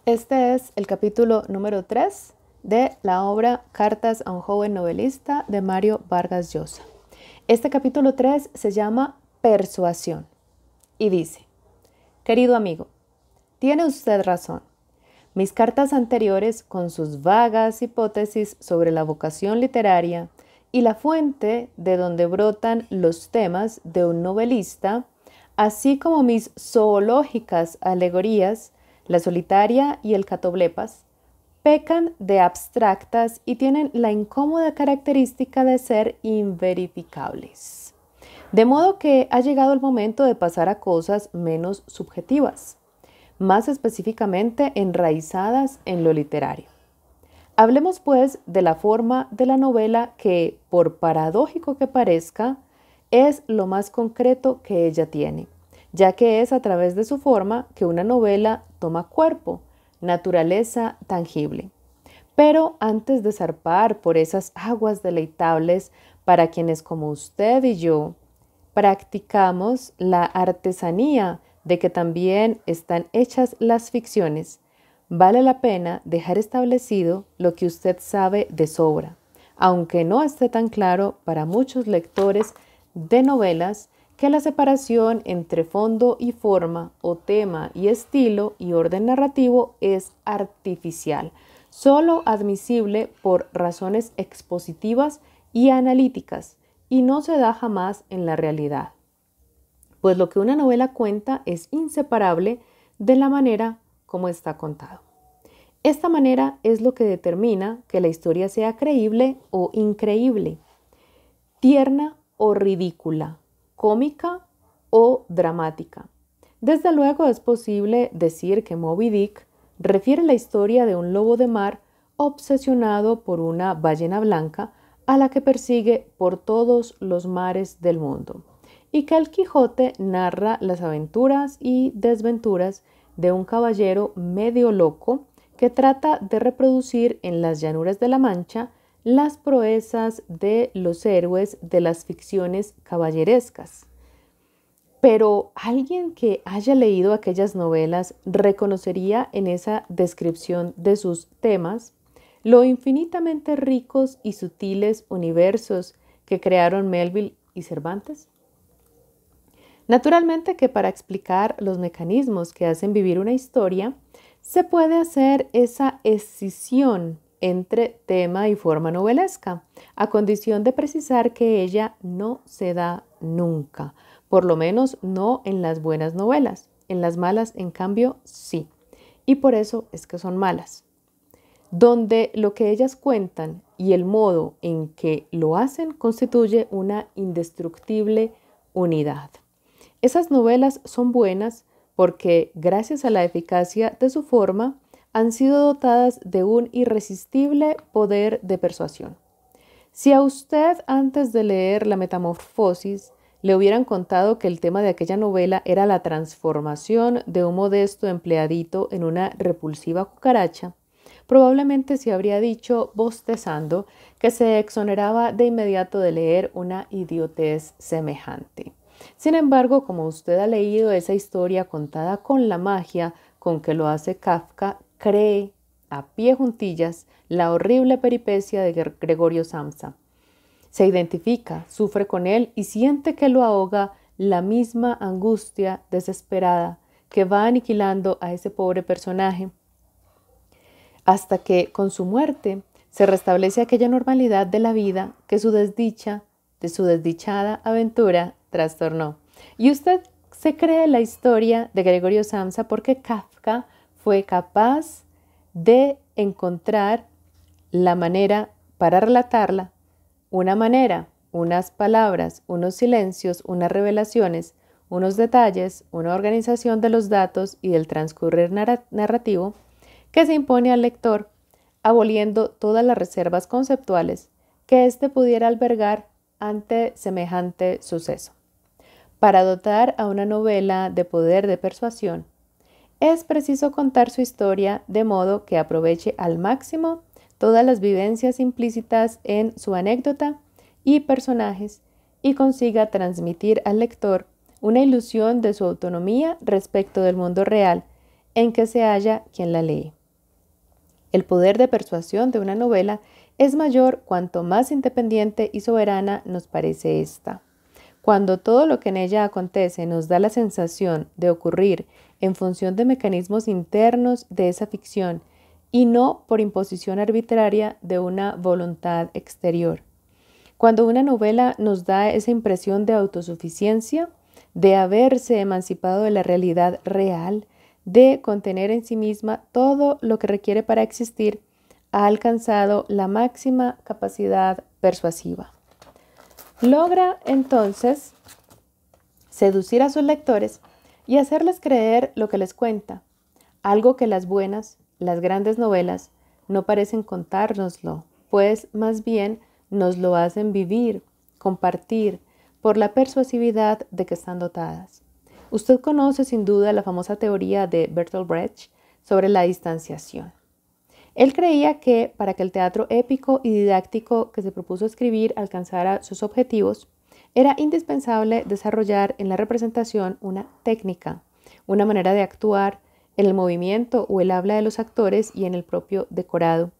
Este es el capítulo número 3 de la obra Cartas a un joven novelista de Mario Vargas Llosa. Este capítulo 3 se llama Persuasión y dice: Querido amigo, tiene usted razón. Mis cartas anteriores, con sus vagas hipótesis sobre la vocación literaria y la fuente de donde brotan los temas de un novelista, así como mis zoológicas alegorías, la solitaria y el catoblepas, pecan de abstractas y tienen la incómoda característica de ser inverificables. De modo que ha llegado el momento de pasar a cosas menos subjetivas, más específicamente enraizadas en lo literario. Hablemos pues de la forma de la novela que, por paradójico que parezca, es lo más concreto que ella tiene, ya que es a través de su forma que una novela toma cuerpo, naturaleza tangible. Pero antes de zarpar por esas aguas deleitables para quienes como usted y yo practicamos la artesanía de que también están hechas las ficciones, vale la pena dejar establecido lo que usted sabe de sobra, aunque no esté tan claro para muchos lectores de novelas que la separación entre fondo y forma o tema y estilo y orden narrativo es artificial, solo admisible por razones expositivas y analíticas, y no se da jamás en la realidad. Pues lo que una novela cuenta es inseparable de la manera como está contado. Esta manera es lo que determina que la historia sea creíble o increíble, tierna o ridícula, cómica o dramática. Desde luego es posible decir que Moby Dick refiere la historia de un lobo de mar obsesionado por una ballena blanca a la que persigue por todos los mares del mundo, y que el Quijote narra las aventuras y desventuras de un caballero medio loco que trata de reproducir en las llanuras de la Mancha las proezas de los héroes de las ficciones caballerescas. Pero alguien que haya leído aquellas novelas reconocería en esa descripción de sus temas lo infinitamente ricos y sutiles universos que crearon Melville y Cervantes. Naturalmente que para explicar los mecanismos que hacen vivir una historia, se puede hacer esa escisión entre tema y forma novelesca, a condición de precisar que ella no se da nunca, por lo menos no en las buenas novelas. En las malas, en cambio, sí. Y por eso es que son malas. Donde lo que ellas cuentan y el modo en que lo hacen constituye una indestructible unidad. Esas novelas son buenas porque, gracias a la eficacia de su forma, han sido dotadas de un irresistible poder de persuasión. Si a usted, antes de leer La Metamorfosis, le hubieran contado que el tema de aquella novela era la transformación de un modesto empleadito en una repulsiva cucaracha, probablemente se habría dicho, bostezando, que se exoneraba de inmediato de leer una idiotez semejante. Sin embargo, como usted ha leído esa historia contada con la magia con que lo hace Kafka, cree a pie juntillas la horrible peripecia de Gregorio Samsa. Se identifica, sufre con él y siente que lo ahoga la misma angustia desesperada que va aniquilando a ese pobre personaje, hasta que, con su muerte, se restablece aquella normalidad de la vida que su desdicha, de su desdichada aventura, trastornó. Y usted se cree la historia de Gregorio Samsa porque Kafka fue capaz de encontrar la manera para relatarla, una manera, unas palabras, unos silencios, unas revelaciones, unos detalles, una organización de los datos y del transcurrir narrativo que se impone al lector, aboliendo todas las reservas conceptuales que éste pudiera albergar ante semejante suceso. Para dotar a una novela de poder de persuasión, es preciso contar su historia de modo que aproveche al máximo todas las vivencias implícitas en su anécdota y personajes y consiga transmitir al lector una ilusión de su autonomía respecto del mundo real en que se halla quien la lee. El poder de persuasión de una novela es mayor cuanto más independiente y soberana nos parece ésta. Cuando todo lo que en ella acontece nos da la sensación de ocurrir en función de mecanismos internos de esa ficción y no por imposición arbitraria de una voluntad exterior. Cuando una novela nos da esa impresión de autosuficiencia, de haberse emancipado de la realidad real, de contener en sí misma todo lo que requiere para existir, ha alcanzado la máxima capacidad persuasiva. Logra entonces seducir a sus lectores y hacerles creer lo que les cuenta, algo que las buenas, las grandes novelas no parecen contárnoslo, pues más bien nos lo hacen vivir, compartir, por la persuasividad de que están dotadas. Usted conoce sin duda la famosa teoría de Bertolt Brecht sobre la distanciación. Él creía que para que el teatro épico y didáctico que se propuso escribir alcanzara sus objetivos, era indispensable desarrollar en la representación una técnica, una manera de actuar en el movimiento o el habla de los actores y en el propio decorado,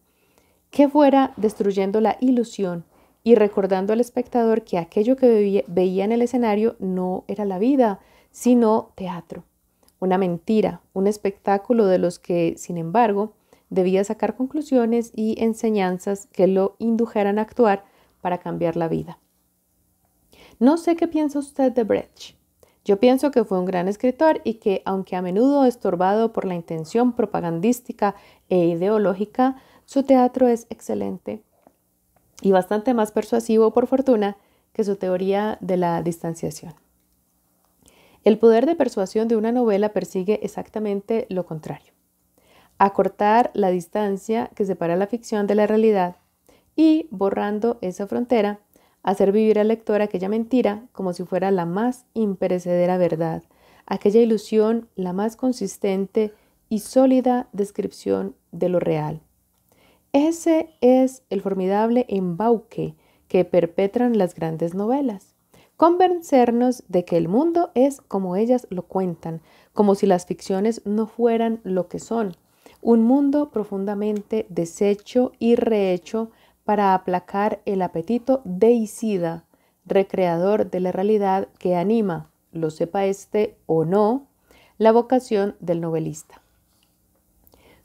que fuera destruyendo la ilusión y recordando al espectador que aquello que veía en el escenario no era la vida, sino teatro, una mentira, un espectáculo de los que, sin embargo, debía sacar conclusiones y enseñanzas que lo indujeran a actuar para cambiar la vida. No sé qué piensa usted de Brecht. Yo pienso que fue un gran escritor y que, aunque a menudo estorbado por la intención propagandística e ideológica, su teatro es excelente y bastante más persuasivo, por fortuna, que su teoría de la distanciación. El poder de persuasión de una novela persigue exactamente lo contrario: acortar la distancia que separa la ficción de la realidad y, borrando esa frontera, hacer vivir al lector aquella mentira como si fuera la más imperecedera verdad, aquella ilusión la más consistente y sólida descripción de lo real. Ese es el formidable embauque que perpetran las grandes novelas. Convencernos de que el mundo es como ellas lo cuentan, como si las ficciones no fueran lo que son, un mundo profundamente deshecho y rehecho para aplacar el apetito deicida, recreador de la realidad que anima, lo sepa éste o no, la vocación del novelista.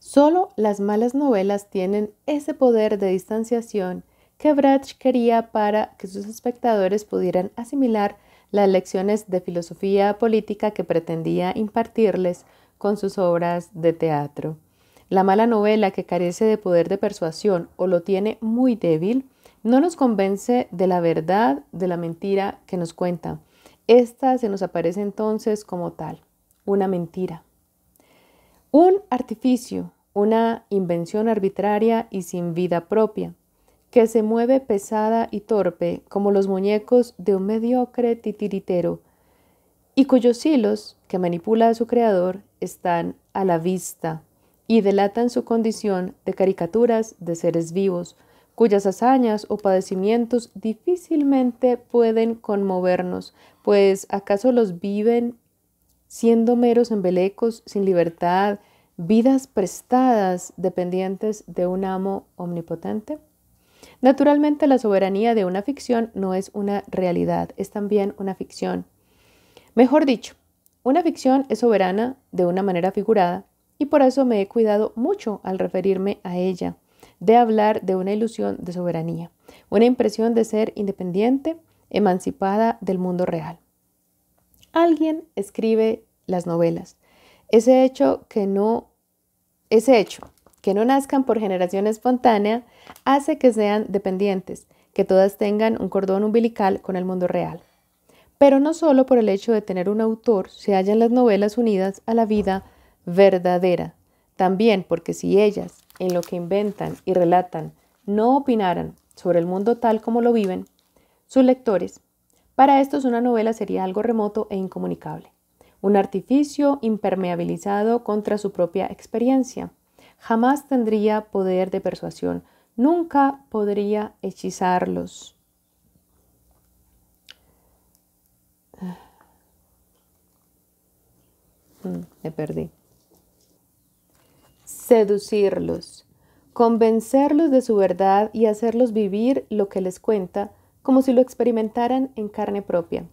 Solo las malas novelas tienen ese poder de distanciación que Brecht quería para que sus espectadores pudieran asimilar las lecciones de filosofía política que pretendía impartirles con sus obras de teatro. La mala novela que carece de poder de persuasión o lo tiene muy débil, no nos convence de la verdad de la mentira que nos cuenta. Esta se nos aparece entonces como tal, una mentira. Un artificio, una invención arbitraria y sin vida propia, que se mueve pesada y torpe como los muñecos de un mediocre titiritero, y cuyos hilos, que manipula a su creador, están a la vista y delatan su condición de caricaturas de seres vivos, cuyas hazañas o padecimientos difícilmente pueden conmovernos, pues ¿acaso los viven siendo meros embelecos sin libertad, vidas prestadas, dependientes de un amo omnipotente? Naturalmente, la soberanía de una ficción no es una realidad, es también una ficción. Mejor dicho, una ficción es soberana de una manera figurada y por eso me he cuidado mucho al referirme a ella, de hablar de una ilusión de soberanía, una impresión de ser independiente, emancipada del mundo real. Alguien escribe las novelas. Ese hecho que no nazcan por generación espontánea hace que sean dependientes, que todas tengan un cordón umbilical con el mundo real. Pero no solo por el hecho de tener un autor se hallan las novelas unidas a la vida verdadera, también porque si ellas, en lo que inventan y relatan, no opinaran sobre el mundo tal como lo viven, sus lectores, para estos una novela sería algo remoto e incomunicable, un artificio impermeabilizado contra su propia experiencia. Jamás tendría poder de persuasión, nunca podría hechizarlos. Me perdí. Seducirlos. convencerlos de su verdad y hacerlos vivir lo que les cuenta como si lo experimentaran en carne propia.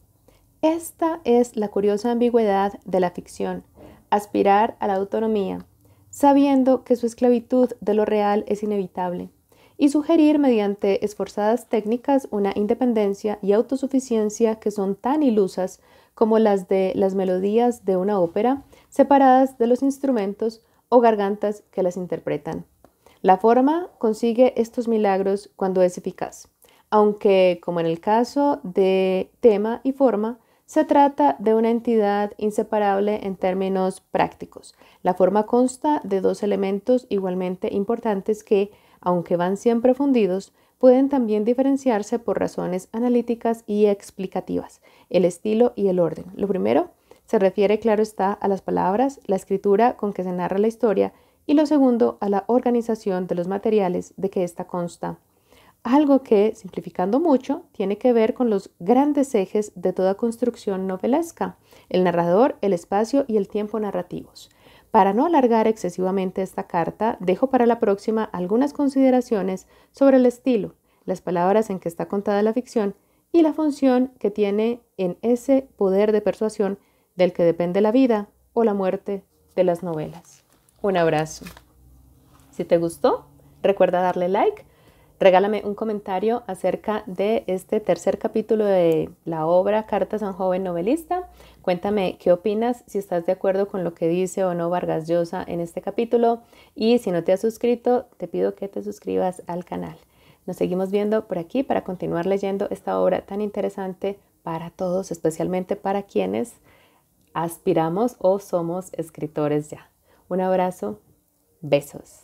Esta es la curiosa ambigüedad de la ficción, aspirar a la autonomía, sabiendo que su esclavitud de lo real es inevitable, y sugerir mediante esforzadas técnicas una independencia y autosuficiencia que son tan ilusas como las de las melodías de una ópera, separadas de los instrumentos o gargantas que las interpretan. La forma consigue estos milagros cuando es eficaz, aunque, como en el caso de tema y forma, se trata de una entidad inseparable en términos prácticos. La forma consta de dos elementos igualmente importantes que, aunque van siempre fundidos, pueden también diferenciarse por razones analíticas y explicativas, el estilo y el orden. Lo primero se refiere, claro está, a las palabras, la escritura con que se narra la historia, y lo segundo a la organización de los materiales de que ésta consta. Algo que, simplificando mucho, tiene que ver con los grandes ejes de toda construcción novelesca, el narrador, el espacio y el tiempo narrativos. Para no alargar excesivamente esta carta, dejo para la próxima algunas consideraciones sobre el estilo, las palabras en que está contada la ficción y la función que tiene en ese poder de persuasión del que depende la vida o la muerte de las novelas. Un abrazo. Si te gustó, recuerda darle like. Regálame un comentario acerca de este tercer capítulo de la obra Cartas a un joven novelista. Cuéntame qué opinas, si estás de acuerdo con lo que dice o no Vargas Llosa en este capítulo. Y si no te has suscrito, te pido que te suscribas al canal. Nos seguimos viendo por aquí para continuar leyendo esta obra tan interesante para todos, especialmente para quienes aspiramos o somos escritores ya. Un abrazo, besos.